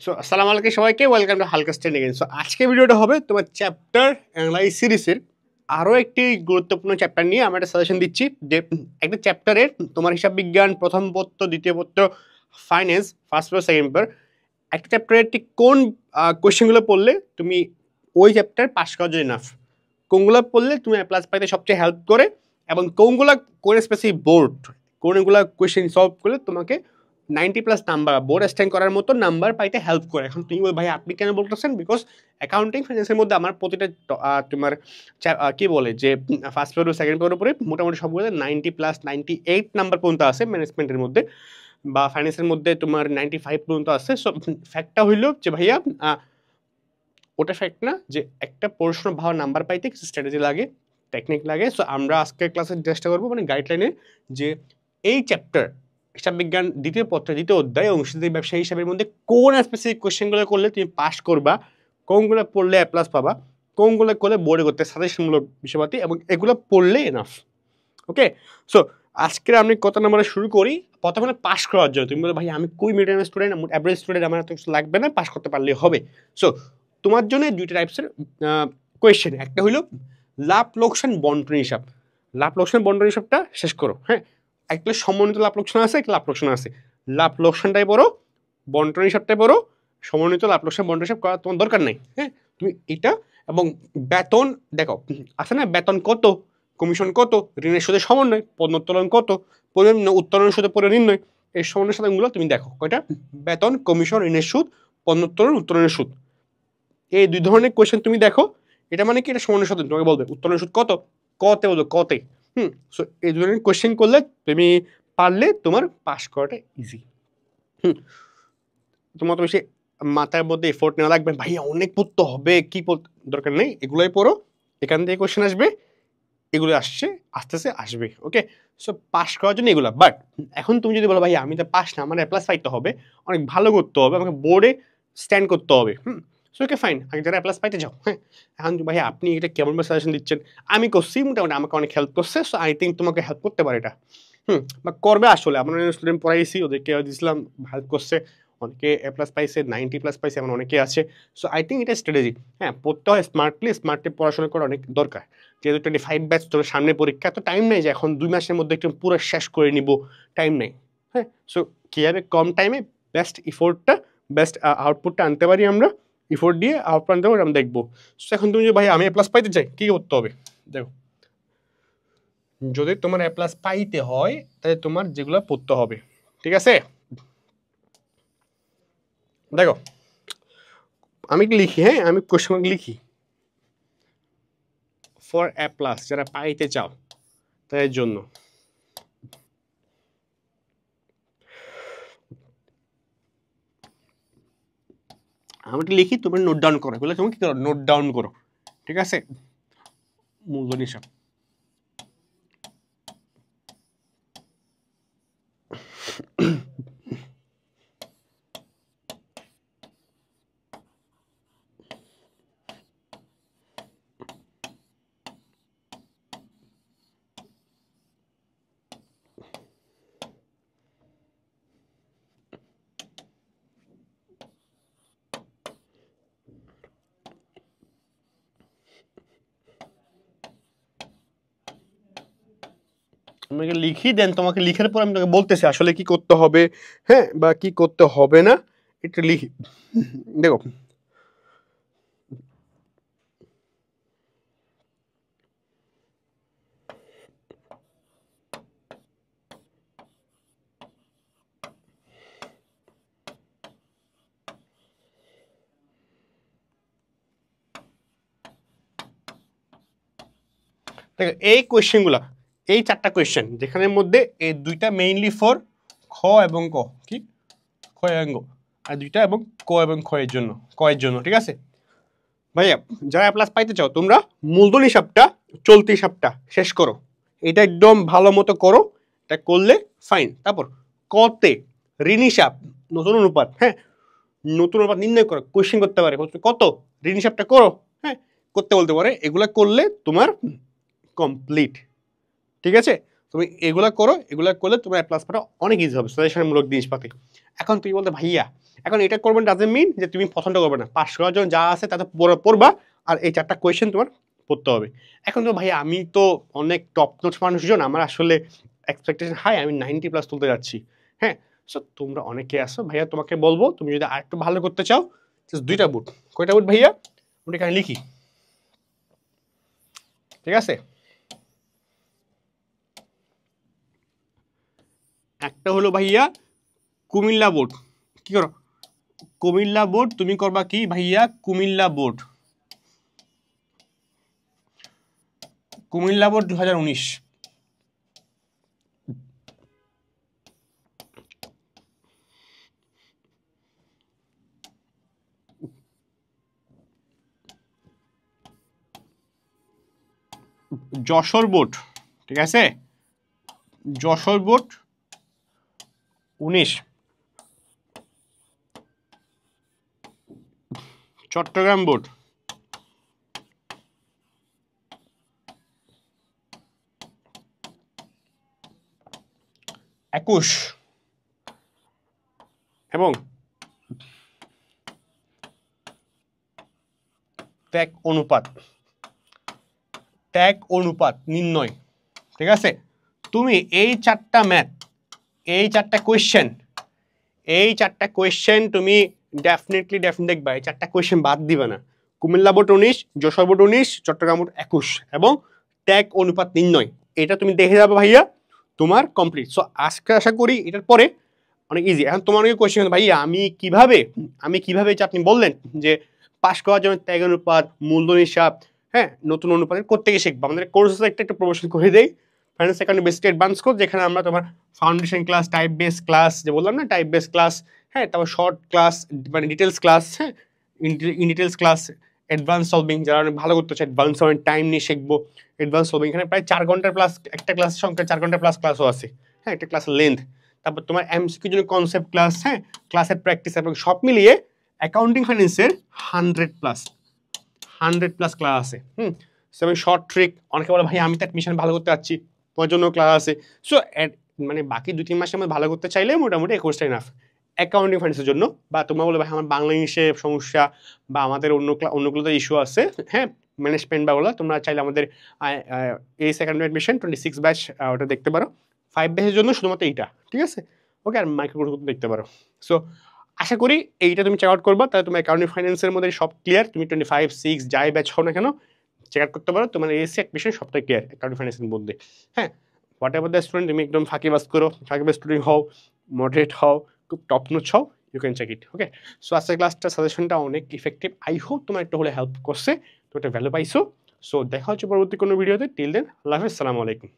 So আসসালামু আলাইকুম সবাইকে, ওয়েলকাম টু হালকা স্টাডি এগেইন। সো আজকে ভিডিওটা হবে তোমার চ্যাপ্টার অ্যানালাইজ সিরিজের আরও একটি গুরুত্বপূর্ণ চ্যাপ্টার নিয়ে আমরা একটা সাজেশন দিচ্ছি যে একটা চ্যাপ্টারের তোমার হিসাব বিজ্ঞান প্রথম পত্র, দ্বিতীয় পত্র, finance first paper second paper, একটা চ্যাপ্টারের ঠিক কোন কোয়েশ্চেনগুলো পড়লে তুমি ওই চ্যাপ্টার পাস করার জন্য ইনাফ, কোনগুলো পড়লে তুমি প্লাস পাইতে সবচেয়ে হেল্প করে, এবং কোন স্পেসিফিক বোর্ড কোনগুলো কোয়েশ্চেন সলভ করলে তোমাকে 90+ নাম্বার বোর্ড স্ট্যান্ড করার মতো নাম্বার পাইতে হেল্প করে। এখন তুমি ভাই আপনি কেন বলতেছেন? বিকজ অ্যাকাউন্টিং ফাইন্যান্সের মধ্যে আমার প্রতিটা তোমার কি বলে যে ফার্স্ট পেপার সেকেন্ড পেপার উপরে মোটামুটি সবগুলো 90+, 98 নাম্বার পর্যন্ত আছে ম্যানেজমেন্টের মধ্যে, বা ফাইন্যান্সের মধ্যে তোমার 95 পর্যন্ত আছে। সো ফ্যাক্টটা হইলো যে ভাইয়া ওটা ফ্যাক্ট না যে একটা পড়াশোনা ভালো নাম্বার পাইতে কিছু স্ট্র্যাটেজি লাগে, টেকনিক লাগে। সো আমরা আজকের ক্লাসে চেষ্টা করবো মানে গাইডলাইনে যে এই চ্যাপ্টার হিসাব বিজ্ঞান দ্বিতীয় পত্র দ্বিতীয় অধ্যায় অংশীদারি ব্যবসায়ী হিসাবের মধ্যে কোন স্পেসিফিক কোয়েশ্চেনগুলো করলে তুমি পাস করবা, কোনগুলো পড়লে এ প্লাস পাবা, কোনগুলো করলে বোর্ডে করতে সাজেশনমূলক বিষয়পাতি, এবং এগুলো পড়লে এনাফ। ওকে, সো আজকে আমি কত নম্বরে শুরু করি। প্রথমে পাস করার জন্য তুমি বলো ভাই আমি কই মিডিয়াম স্টুডেন্ট, অ্যাভারেজ স্টুডেন্ট, আমার এত কিছু লাগবে না, পাস করতে পারলেই হবে। সো তোমার জন্য দুইটা টাইপসের কোয়েশ্চেন, একটা হইলো লাভ লোকসান বন্টন হিসাব। লাভ লোকসান বন্টন হিসাবটা শেষ করো। হ্যাঁ, একটা সমন্বিত লাভ লোকসান আছে, একটা লাভ লোকসান আছে। লাভ লোকসানটাই পড়ো, বন্টন হিসাবটাই পড়ো। সমন্বিত লাভ লোকসান বন্টন হিসাব করার তোমার দরকার নাই। হ্যাঁ, তুমি এটা এবং বেতন দেখো আছে না, বেতন কত, কমিশন কত, ঋণের সুদের সমন্বয়, পণ্যোত্তোলন কত, উত্তোলনের সুদের পরিনির্ণয়, এই সমন্বয় সাধনগুলো তুমি দেখো কয়টা, বেতন, কমিশন, ঋণের সুদ, পণ্যোত্তোলন, উত্তোলনের সুদ। এই দুই ধরনের কোয়েশ্চেন তুমি দেখো। এটা মানে কি, এটা সমন্বয় সাধন তোমাকে বলবে উত্তোলনের সুদ কত, কতে বলবে কতে। সো এই ধরনের কোয়েশ্চেন করলে তুমি পারলে তোমার পাস করাটা ইজি। তোমার তো বেশি মাথার মধ্যে এফোর্ট নেওয়া লাগবে ভাইয়া অনেক পড়তে হবে, কি দরকার নেই, এগুলোই পড়ো, এখান থেকে কোয়েশ্চেন আসবে, এগুলো আসছে আস্তে আস্তে আসবে। ওকে, সো পাস করার জন্য এগুলো। বাট এখন তুমি যদি বলো ভাই আমি তো পাস না, আমার প্লাস পাইতে হবে, অনেক ভালো করতে হবে, আমাকে বোর্ডে স্ট্যান্ড করতে হবে। সো ওকে ফাইন, আগে যারা প্লাস পাইতে যাও। হ্যাঁ, এখন ভাই আপনি এটা কেমনভাবে সাজেশন দিচ্ছেন, আমি করছি মোটামুটি আমাকে অনেক হেল্প করছে, সো আই থিঙ্ক তোমাকে হেল্প করতে পারে এটা। বা করবে আসলে, আমরা স্টুডেন্ট পড়াইছি, ওদেরকে দিয়েছিলাম, হেল্প করছে, অনেকে প্লাস পাইছে, 90+ পাইছে, এমন অনেকে আছে। সো আই থিঙ্ক এটা স্ট্র্যাটেজি। হ্যাঁ, পড়তে হয় স্মার্টলি পড়াশোনা করা অনেক দরকার। যেহেতু 25 ব্যাচ তোর সামনে পরীক্ষা, তো টাইম নেই যে এখন 2 মাসের মধ্যে একটু পুরো শেষ করে নিব, টাইম নেই। হ্যাঁ, সো কীভাবে কম টাইমে বেস্ট আউটপুটটা আনতে পারি, আমরা ইফোর্ট দিয়ে আউটপুট আনতে পারি, আমরা দেখবো। সো এখন তুমি ভাই আমি প্লাস পাইতে চাই, কী করতে হবে দেখো। যদি তোমার প্লাস পাইতে হয় তাহলে তোমার যেগুলো পড়তে হবে, ঠিক আছে? দেখো আমি লিখি, হ্যাঁ আমি কোশ্চেন লিখি। ফর প্লাস যারা পাইতে চাও তাদের জন্য আমি লিখি, তুমি নোট ডাউন করো, বলে তুমি কি করো, নোট ডাউন করো, ঠিক আছে? মূলধন হিসাব আমাকে লিখি, দেন তোমাকে লিখার পর আমি তোমাকে বলতেছি আসলে কি করতে হবে, হ্যাঁ, বা কি করতে হবে না, একটু লিখি। দেখো দেখো এই কোয়েশ্চেনগুলো, এই 4টা কোয়েশ্চেন যেখানের মধ্যে এই দুইটা মেইনলি ফর খ এবং ক, কি খ এবং গ, আর দুইটা এবং ক এবং কয়ের জন্য, ঠিক আছে ভাইয়া? যারা প্লাস পাইতে চাও তোমরা মূলধন হিসাবটা, চলতি হিসাবটা শেষ করো, এটা একদম ভালো মতো করো, এটা করলে ফাইন। তারপর কতে ঋণ হিসাব, নতুন অনুপাত, হ্যাঁ নতুন অনুপাত নির্ণয় করো, কোয়েশ্চেন করতে পারে কত, ঋণ হিসাবটা করো, হ্যাঁ করতে বলতে পারে, এগুলা করলে তোমার কমপ্লিট, ঠিক আছে? তুমি এগুলা করো, এগুলা করলে তোমার প্লাস পাটা অনেক ইজি হবে, সাজেশনমূলক জিনিসপাতি। এখন তুই বলতে ভাইয়া এখন এটা করবেন ডাজেন্ট মিন যে তুমি পছন্দ করবে না, পাস করার জন্য যা আছে তাতে পড়বা, আর এই 4টা কোয়েশ্চেন তোমার পড়তে হবে। এখন তো ভাই আমি তো অনেক টপ নোট মানুষজন, আমার আসলে এক্সপেকটেশন হাই, আমি 90+ তুলতে যাচ্ছি। হ্যাঁ, সো তোমরা অনেকে আসো ভাইয়া, তোমাকে বলবো তুমি যদি আর একটু ভালো করতে চাও, জাস্ট 2টা বুট। কয়টা বুট ভাইয়া? ওটা এখানে লিখি, ঠিক আছে? একটা হলো ভাইয়া কুমিল্লা বোর্ড। কি করো? কুমিল্লা বোর্ড। তুমি করবা কি ভাইয়া? Comilla board, Comilla board 2019। Jessore board, ঠিক আছে? যশোর বোর্ড 19। চট্টগ্রাম বোর্ড 21। এবং ত্যাগ অনুপাত নির্ণয়, ঠিক আছে? তুমি এই 4টা ম্যাথ, এই 4টা কোয়েশ্চেন তুমি ডেফিনেটলি দেখবা। এই 4টা কোয়েশ্চেন বাদ দিবে না। Comilla board 19, Jessore board 19, Chittagong board 21 এবং ত্যাগ অনুপাত নির্ণয়, এটা তুমি দেখে যাবে ভাইয়া, তোমার কমপ্লিট। সো আজকে আশা করি এটার পরে অনেক ইজি। এখন তোমার অনেক কোয়েশ্চেন, ভাইয়া আমি কিভাবে যে আপনি বললেন যে পাস করার জন্য ত্যাগ অনুপাত, মূলধন হিসাব, হ্যাঁ, নতুন অনুপাতের কোত্থেকে শিখবো, আমাদের কোর্স একটা প্রমোশন করে দেই, finance accounting basic advance course, যেখানে আমরা তোমার foundation class, type base class, যে বললাম না টাইপ বেস ক্লাস, হ্যাঁ, তারপর শর্ট ক্লাস মানে ডিটেলস ক্লাস, হ্যাঁ, in details class, advance solving, যারা অনেক ভালো করতে চায় অ্যাডভান্স সলভিং টাইম নিয়ে শিখবো। অ্যাডভান্স সলভিং এখানে প্রায় 4 ঘন্টার প্লাস, একটা ক্লাসের সংখ্যা 4 ঘন্টার প্লাস ক্লাসও আছে, হ্যাঁ, একটা ক্লাসের লেন্থ। তারপর তোমার এমসিকিউর জন্য কনসেপ্ট ক্লাস, হ্যাঁ, ক্লাসের প্র্যাকটিস, এবং সব মিলিয়ে অ্যাকাউন্টিং ফাইন্যান্সের 100+ ক্লাস আছে। সেভেন শর্ট ট্রিক, অনেকে বলে ভাই আমি তো অ্যাডমিশন ভালো করতে চাচ্ছি, তোমার জন্য ক্লাস আছে। সো মানে বাকি 2-3 মাসের মধ্যে ভালো করতে চাইলে মোটামুটি এই কোর্সটা ইনাফ অ্যাকাউন্টিং ফাইন্যান্সের জন্য। বা তোমরা বলে ভাই আমার বাংলা ইংলিশে সমস্যা, বা আমাদের অন্যগুলোতে ইস্যু আছে, হ্যাঁ, ম্যানেজমেন্ট বা ওগুলো, তোমরা চাইলে আমাদের এই সেকেন্ড অ্যাডমিশন 26 ব্যাচ ওটা দেখতে পারো। 5 ব্যাচের জন্য শুধুমাত্র এইটা, ঠিক আছে? ওকে, আর মাইক্রো দেখতে পারো। সো আশা করি এইটা তুমি চেক আউট করবা, তাহলে তোমার অ্যাকাউন্টিং ফাইন্যান্সের মধ্যে সব ক্লিয়ার। তুমি 25, 6 যাই ব্যাচ হও না কেন চেক আউট করতে পারো, তোমার এসি অ্যাডমিশন সবটাই ক্লিয়ার অ্যাকাউন্টিং ফাইন্যান্সের মধ্যে। হ্যাঁ, হোয়াট এভার দ্য স্টুডেন্ট, তুমি একদম ফাঁকিবাজ করো, ফাঁকিবাজ স্টুডেন্ট হও, মডারেট হও, খুব টপ নোচ হও, you can check it. Okay, so আজকের ক্লাসটা সাজেশনটা অনেক ইফেক্টিভ, আই হোপ তোমার একটু হলে হেল্প করছে, তো এটা ভ্যালু পাইছো। সো দেখা হচ্ছে পরবর্তী কোনো ভিডিওতে। টিল দেন, আল্লাহ হাফেজ, আসসালামু আলাইকুম।